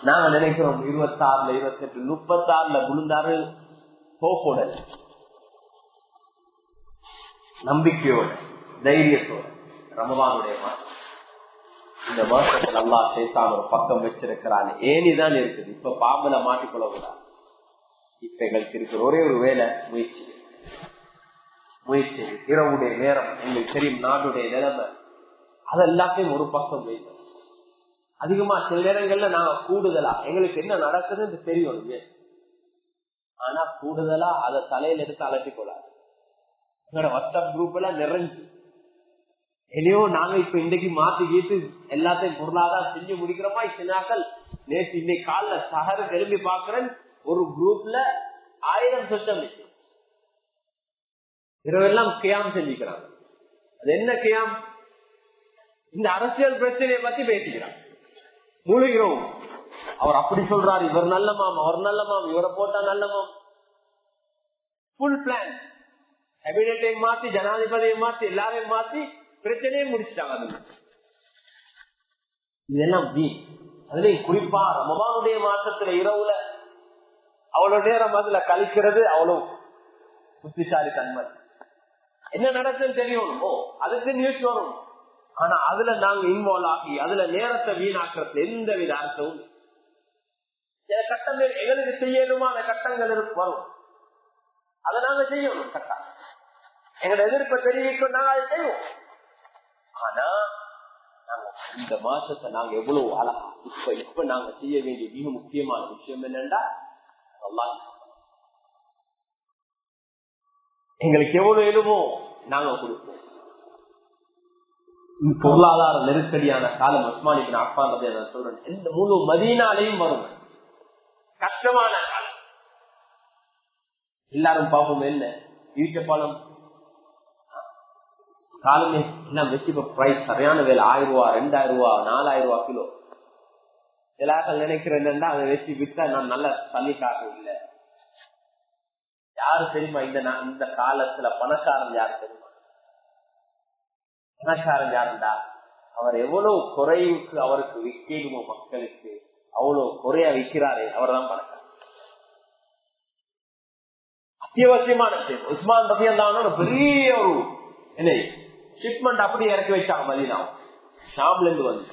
நாங்க நினைக்கிறோம் 26, 28, 36 விழுந்தாரு. போக்கோட, நம்பிக்கையோட, தைரியத்தோட ரமலானுடைய மாசம். இந்த மாசத்துல அல்லாஹ் சேத்தான் ஒரு பக்கம் வச்சிருக்கிறான். ஏனிதான் இருக்குது. இப்ப பாம்புல மாட்டிக்கொள்ள கூடாது. இப்ப எங்களுக்கு இருக்கிற ஒரே ஒரு வேலை முயற்சி. இரவுடைய நேரம் எங்களுக்கு தெரியும், நாடுடைய நிலைமை, அது எல்லாத்தையும் ஒரு பக்கம் வைக்கும். அதிகமா சில நேரங்கள்ல நாங்க கூடுதலா எங்களுக்கு என்ன நடக்குதுன்னு தெரியும், ஆனா கூடுதலா அதை தலையில எடுத்து அலட்டிக் கொள்ளாது. எங்களோட வாட்ஸ்அப் குரூப் எல்லாம் நிறைஞ்சு எதையோ நாங்க இப்ப இன்றைக்கு மாத்திக்கிட்டு எல்லாத்தையும் பொருளாதாரம் செஞ்சு முடிக்கிறோமா. சின்னாக்கள் நேற்று இன்னைக்கு காலில் சகரு எழுப்பி பாக்குறேன், ஒரு குரூப்ல 1000 சொச்சம் இரவெல்லாம் கியாம் செஞ்சுக்கிறாங்க. அது என்ன கியாம்? இந்த அரசியல் பிரச்சனையை பத்தி பேசிக்கிறாங்க. மூழ்கிறோம். அவர் அப்படி சொல்றாரு, இவர் நல்ல மாம், அவர் நல்ல மாம், இவரை போட்டா நல்ல மாம். Full plan. கேபினெட்டையும் மாத்தி, ஜனாதிபதியை மாத்தி, எல்லாரையும் மாத்தி பிரச்சனையே முடிச்சுட்டாங்க. இதெல்லாம் வீண். அதுலயும் குறிப்பா ரமலானுடைய மாசத்துல இரவுல அவ்வளவு நேரம் அதுல கழிக்கிறது அவ்வளவு புத்திசாலி தன்மை. என்ன நடக்குன்னு தெரியணும், அதுக்கு நியூஸ் வரும். ஆனா அதுல நாங்க இன்வால்வ் ஆகி அதுல நேரத்தை வீணாக்குறது எந்த வித அர்த்தமும். சில கட்டங்கள் எங்களுக்கு செய்யணுமான கட்டங்கள் வரும், அதை நாங்க செய்யணும். கட்டம் எங்களை எதிர்ப்பை தெரிவிக்கும், நாங்க அதை செய்வோம். ஆனா நாங்க இந்த மாசத்தை நாங்க எவ்வளவு அழகா இப்ப நாங்க செய்ய வேண்டிய மிக முக்கியமான விஷயம் என்னன்னா, எங்களுக்கு எவ்வளவு எழுமோ நாங்க கொடுப்போம். பொருளாதார நெருக்கடியான காலம் உஸ்மான் இப்னு அஃபான் ரலியல்லாஹு அன்ஹு சொல்றேன், இந்த முழு மதீனாலையும் வரும் கஷ்டமான காலம். எல்லாரும் பார்ப்போம், என்ன ஈச்சப்பழம் காலமே எல்லாம் வச்சு பிரைஸ் சரியான வேலை, 1000 ரூபா, 2000 ரூபா, 4000 ரூபா கிலோ. எல்லாரும் நினைக்கிறேன் என்னன்னா அதை வச்சு விட்டா நான் நல்ல சல்லிக்காக இல்லை. யாரு தெரியுமா இந்த காலத்துல பணக்காரன் யாரு தெரியுமா? பணக்காரன் யாருண்டா, அவர் எவ்வளவு குறைவுக்கு அவருக்கு விற்கணுமோ மக்களுக்கு அவ்வளவு குறையா விற்கிறாரே, அவர் தான் பணக்காரன். அத்தியாவசியமான விஷயம். உஸ்மான் ரலியல்லாஹு அன்ஹு பெரிய ஒரு என்ன ஷிப்மெண்ட் அப்படியே இறக்கி வச்சாங்க மதீனா, ஷாம்ல இருந்து வந்து.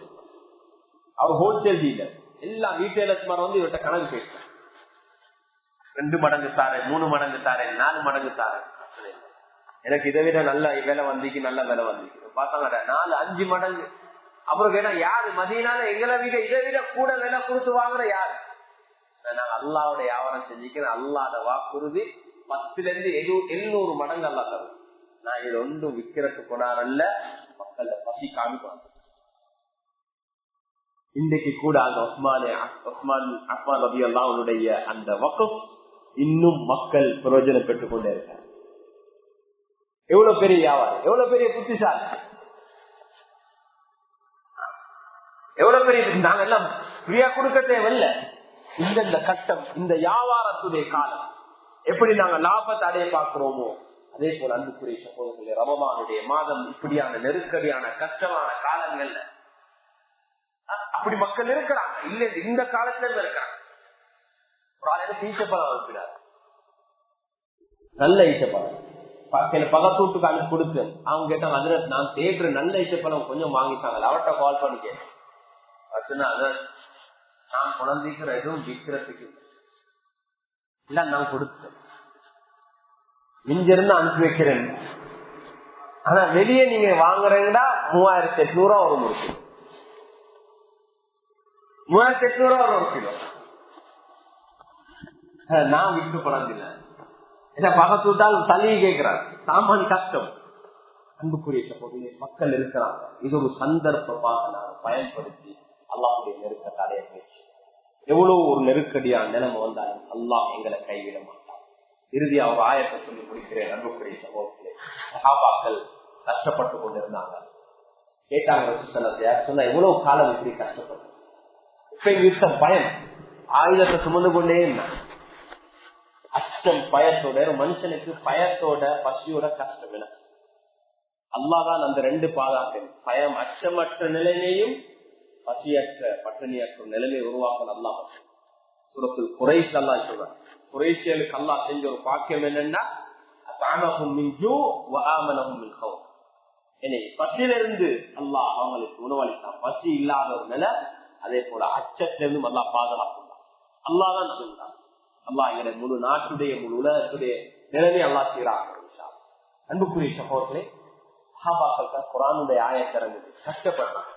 அவர் ஹோல்சேல் டீலர், எல்லா ரீட்டைலர்ஸ் வந்து இவர்கிட்ட கணக்கு பேசுறாங்க. 2 மடங்கு தாரேன், 3 மடங்கு தாரேன், 4 மடங்கு தாரேன். எனக்கு இதை விட நல்ல விலை வந்திக்கு, நல்ல விலை வந்திக்கு பார்த்தாங்க 4-5 மடங்கு. அப்புறம் கேட்டா யாரு மதீனால எங்களை விட இதை விட கூட விலை கொடுத்து வாங்குற யாரு? நான் அல்லாவுடைய வியாபாரம் செஞ்சுக்கிறேன். அல்லாத வாக்குறுதி 10-700 மடங்கு அல்லா தரும். நான் இது ஒன்றும் விற்கிறதுக்கு கொண்டாடல, மக்கள் பசி காமிப்பாங்க. இன்றைக்கு கூட அந்த உஸ்மான் அஃபான் ரலியல்லாஹு அன்ஹுடைய அந்த வக்ஃப் இன்னும் மக்கள் பிரயோஜனம் பெற்றுக் கொண்டே இருக்காங்க. எவ்வளவு பெரிய வியாபாரம், எவ்வளவு பெரிய புத்திசாலி, எவ்வளவு பெரிய. நாங்க எல்லாம் ஃப்ரீயா கொடுக்க தேவையில்ல. இந்த கட்டம், இந்த வியாபாரத்துடைய காலம் எப்படி நாங்க லாபத்தை அடைய பார்க்கிறோமோ அதே போல அன்புக்குரிய சகோதரர்களே, ரமலானுடைய மாதம் இப்படியான நெருக்கடியான கஷ்டமான காலங்கள்ல அப்படி மக்கள் இருக்கிறாங்க. இல்ல இந்த காலத்துல இருக்கிறாங்க. ஒரு ஆளுக்கு ஈச்சப்பழம் அனுப்பினார், நல்ல ஈச்சப்பழம் பக்கத்தூட்டுக்கு அனுப்பி கொடுத்து அவங்க கேட்டாங்க, அதுல நான் தேடுற நல்ல ஈச்சப்பழம் கொஞ்சம் வாங்கிட்டாங்க. அவர்கிட்ட கால் பண்ணி கேட்டேன், நான் குழந்தைக்கிற எதுவும் விற்கிறதுக்கு இல்ல, நான் கொடுத்தேன், இங்கிருந்து அனுப்பி வைக்கிறேன். ஆனா வெளியே நீங்க வாங்குறீங்கன்னா 3800 ஒரு முடிச்சு, 3800 ஒரு கிலோ. நான் விட்டு பழந்தில்லை. ஏன்னா பக்கத்து விட்டால் தள்ளியை கேட்கிறார். சாமான் கஷ்டம். அன்புக்குரிய சகோதரர்களே, மக்கள் இருக்கிறாங்க. இது ஒரு சந்தர்ப்பமாக நாங்கள் பயன்படுத்தி அல்லாஹ்வுடைய நெருக்கத்தை அடைய முயற்சி. எவ்வளவு ஒரு நெருக்கடியான நிலைமை வந்தாலும் அல்லாஹ் எங்களை கைவிட மாட்டான். இறுதியா ஒரு ஆயத்தை சொல்லி முடிக்கிறேன். அன்புக்குரிய சகோதரர்களே, சஹாபாக்கள் கஷ்டப்பட்டு கொண்டிருந்தாங்க. கேட்டாங்க சொன்னா எவ்வளவு காலம் இப்படி கஷ்டப்பட்டு யுத்தம் பயம் ஆயுதத்தை சுமந்து கொண்டே இருந்தாங்க. அச்சம் பயத்தோட ஒரு மனுஷனுக்கு பயத்தோட பசியோட கஷ்டம் என்ன அல்லாதான் அந்த ரெண்டு பாதாக்கள் பயம் அச்சமற்ற நிலைமையும் பசியற்ற பட்டினியற்ற நிலைமையை உருவாக்க அல்லாஹ் சூரத்துல் குரைஷ் அல்லாஹ் சொல்றான். குரைஷியலுக்கு அல்லாஹ் செஞ்ச ஒரு பாக்கியம் என்னன்னா பசியிலிருந்து அல்லாஹ் அவங்களுக்கு உணவளித்தான். பசி இல்லாத ஒரு நிலை. அதே போல அச்சத்திலிருந்து அல்லாஹ் பாதுகாப்புதான். அல்லாஹ் தான் சொல்றான். அல்லாஹ் எங்களுடைய முழு நாட்டுடைய முழு உலகத்துடைய நிலைமை அல்லாஹ் சீராக. அன்புக்குரிய சகோதரர்களே, சஹாபாக்கள் குர்ஆனுடைய ஆயத்திறங்கு கஷ்டப்படுறாங்க.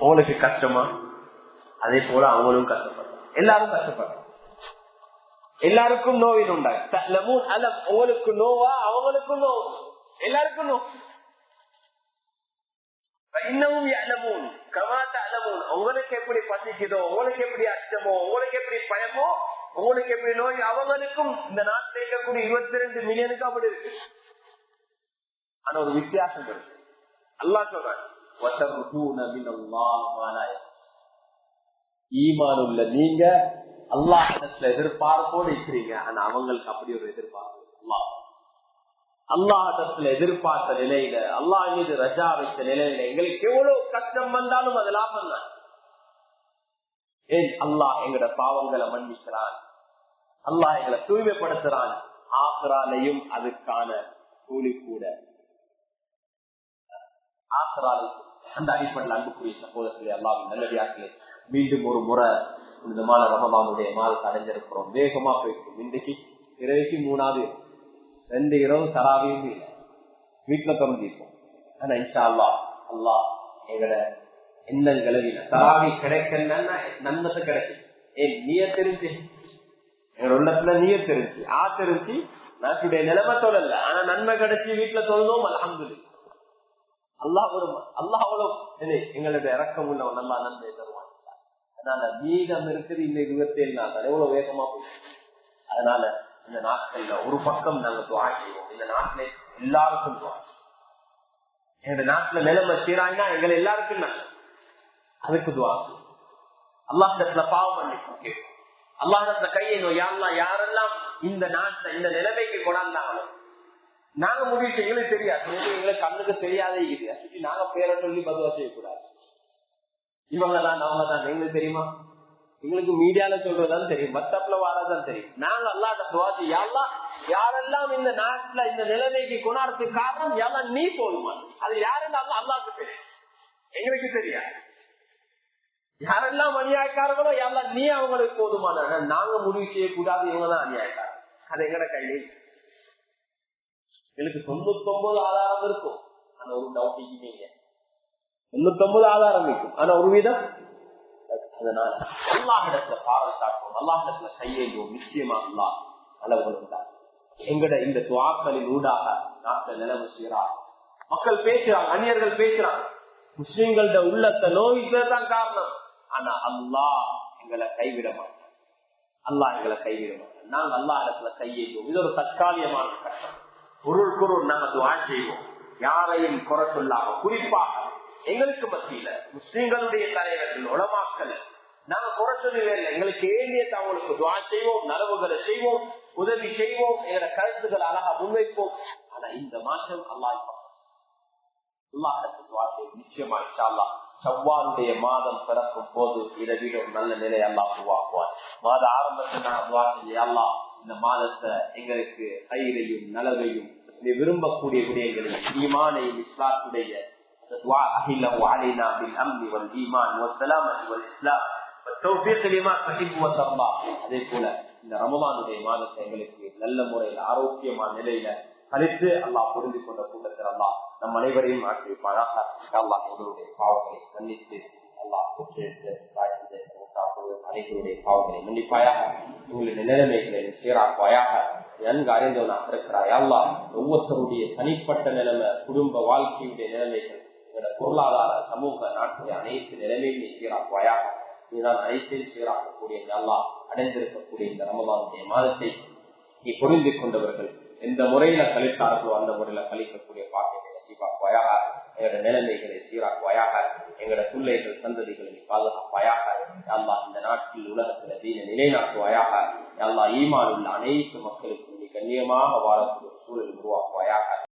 உங்களுக்கு கஷ்டமா அதே போல அவங்களும் கஷ்டப்படுறாங்க. எல்லாரும் கஷ்டப்படுறாங்க. எல்லாருக்கும் நோயின் உண்டாங்க. உங்களுக்கு நோவா அவங்களுக்கும் நோவு. எல்லாருக்கும் நோவு. உங்களுக்கு எப்படி பசிக்குதோ, உங்களுக்கு எப்படி அச்சமோ, உங்களுக்கு எப்படி பயமோ, உங்களுக்கு எப்படி நோய், அவங்களுக்கும் இந்த நாட்டில் இருக்கக்கூடிய 22 மில்லியனுக்கு அப்படி இருக்கு. ஆனா ஒரு வித்தியாசம் இருக்கு. அல்லாஹ் சொல்றான், ஈமான் உள்ள நீங்க அல்லாஹ்விடத்துல எதிர்பார்ப்போடு இருக்கிறீங்க. ஆனா அவங்களுக்கு அப்படி ஒரு எதிர்பார்ப்பு. அல்லாஹ்விடத்துல எதிர்பார்த்த நிலையில, அல்லாஹ் மீது ரஜா வைத்த நிலையில எங்களுக்கு எவ்வளவு கஷ்டம் வந்தாலும் அது லாபம் தான். ஏன் அல்லாஹ் எங்களோட பாவங்களை மன்னிக்கிறான், அல்லாஹ் எங்களை தூய்மைப்படுத்துறான். ஆக்ராலையும் அதுக்கான கூலி கூட. ஆக்ராலை அந்த அடிப்படையில் அன்புக்குரிய சகோதரர்களே, அல்லாஹ்வின் நல்லடியார்களே, மீண்டும் ஒரு முறை புனிதமான ரமலானுடைய மாதத்தை அடைஞ்சிருக்கிறோம். வேகமா போயிட்டு இன்றைக்கு இரவுக்கு 3வது 2 இரவு தராவியும் இல்லை, வீட்டுல திறந்திருப்போம். ஆனா இன்ஷா அல்லாஹ் அல்லாஹ் எங்களோட எண்ணங்களை தராவி கிடைக்கலன்னா நன்மத்தை கிடைக்கும். ஏன் நீய தெரிஞ்சு எங்க உள்ளத்துல நீய தெரிஞ்சு தெரிஞ்சு நாட்டுடைய நிலைமை சொல்லல. ஆனா நன்மை கிடைச்சி வீட்டுல சொல்லணும். அல்ஹம்துலில்லாஹ். அல்லாஹ் எங்களுடைய இறக்கம் உள்ளவன் நல்லா நன்மை தருவான். அதனால மீதம் இருக்குது இந்த 27 நாள் எவ்வளவு வேகமா போயிடும். அதனால இந்த நாட்கள்ல ஒரு பக்கம் நாங்க துஆ செய்வோம். இந்த நாட்டில எல்லாருக்கும் துஆ. எங்க நாட்டுல நிலைமை சீராயினா எங்களை எல்லாருக்கும் நல்லது. அதுக்கு துஆ செய்வோம். அல்லாஹ்விடத்துல பாவம் மன்னிப்பு கேட்போம். அல்லாஹ்விடத்துல கையேனும். யாரெல்லாம் இந்த நாட்டை இந்த நிலைமைக்கு கொண்டாந்தாங்களோ நாங்க முடிவு செய்ய எங்களுக்கு தெரியாது. எங்களுக்கு கண்ணுக்கு தெரியாதே இது. நாங்க பேரை சொல்லி பதுவா செய்யக்கூடாது. இவங்கதான் அவங்கதான் எங்களுக்கு தெரியுமா? எங்களுக்கு மீடியால சொல்றதுதான் தெரியும், மத்தப்ல வாரதான் தெரியும். நாங்க அல்லாஹ்ட்ட துஆ செய்ய, அல்லாஹ் யாரெல்லாம் இந்த நாட்டுல இந்த நிலைமைக்கு கொண்டாடுறதுக்கு காரணம் யாரெல்லாம் நீ போதுமா? அது யாருன்னு அல்லாஹ்க்கு தெரியும், எங்களுக்கு தெரியாது. யாரெல்லாம் அநியாயக்காரங்களோ யாரெல்லாம் நீ அவங்களுக்கு போதுமான. நாங்க முடிவு செய்யக்கூடாது, இவங்கதான் அநியாயக்காரர். அது எங்கட கையில. எங்களுக்கு 99 ஆதாரம் இருக்கும். ஆனா ஒரு டவுட் நீங்க 99 ஆதாரம் இருக்கும். ஆனா ஒரு விதம். அதனால அல்லாஹ்விடத்துல பாரம் காட்டுவோம், அல்லாஹ்விடத்துல கையேந்துவோம். நிச்சயமா அல்லாஹ் அளவுகளும் எங்கட இந்த துஆக்களின் ஊடாக நாட்டை நிலைமை செய்யறாங்க. மக்கள் பேசுறாங்க, அந்நியர்கள் பேசுறாங்க. முஸ்லிம்களோட உள்ளத்தை நோய்தான் காரணம். ஆனா அல்லாஹ் எங்களை கைவிட மாட்டான். அல்லாஹ் எங்களை கைவிட மாட்டான். நாங்க அல்லாஹ்விடத்துல கையேந்துவோம். இது ஒரு தற்காலிகமான கஷ்டம். பொருள் நாங்க துஆ செய்வோம். யாரையும் குறை சொல்லாம, குறிப்பாக எங்களுக்கு மத்தியில முஸ்லிம்களுடைய தலைவர்கள் உலமாக்கள் நாங்க குறை சொல்லவே இல்லை. எங்களுக்கு ஏந்தியத்தை அவங்களுக்கு துஆ செய்வோம், நலவுகளை செய்வோம், உதவி செய்வோம், எங்களோட கருத்துக்கள் அழகா முன்வைப்போம். ஆனா இந்த மாசம் அல்லாஹ் நிச்சயமா இன்ஷா அல்லாஹ் ஷவ்வாலுடைய மாதம் பிறக்கும் போது இதை விட ஒரு நல்ல நிலையை அல்லாஹ் உருவாக்குவார். மாத ஆரம்பத்தில் நான் துஆ செஞ்சு, அல்லாஹ் இந்த மாதத்தை எங்களுக்கு கயிறையும் நலவையும் விரும்பக்கூடிய விடயங்களையும் ஈமானையும் இஸ்லாத்துடைய أهله علينا بالأمن والإيمان والسلامة والإسلام والتوفيق لما تحب وترضى. அதே போல இந்த ரமலானுடைய மாதத்தை எங்களுக்கு நல்ல முறையில் ஆரோக்கியமான நிலையில கழித்து அல்லாஹ் பொருந்தி கொண்ட கூட்டத்தில் அல்லாஹ் நம் அனைவரையும் ஆக்கி வைப்பானாக. அல்லாஹ் எங்களுடைய பாவங்களை மன்னித்து அல்லாஹ் அனைவருடைய பாவங்களை மன்னிப்பாயாக. எங்களுடைய நிலைமைகளை சீராக்குவாயாக. நன்கு அறிந்தவனாக இருக்கிறாய் அல்லாஹ். ஒவ்வொருத்தருடைய தனிப்பட்ட நிலைமை, குடும்ப வாழ்க்கையுடைய நிலைமைகள், எங்களுடைய பொருளாதார சமூக நாட்டுடைய அனைத்து நிலைமைகளை சீராக்குவாயாக. இதுதான் அனைத்தையும் சீராக்கக்கூடிய அல்லாஹ் அடைந்திருக்கக்கூடிய இந்த ரமலானுடைய மாதத்தை நீ பொருந்தி கொண்டவர்கள் எந்த முறையில கழித்தார்களோ அந்த முறையில கழிக்கக்கூடிய பாக்கியத்தை நசீபாக்குவாயாக. எங்களுடைய நிலைமைகளை சீராக்குவாயாக. எங்களுடைய பிள்ளைகள் சந்ததிகளை நீ பாதுகாப்பாயாக. அல்லாஹ் இந்த நாட்டில் உலகத்தில் தீனை நிலைநாட்டுவாயாக. அல்லாஹ் ஈமான் உள்ள அனைத்து மக்களுக்கும் நீ கண்ணியமாக வாழக்கூடிய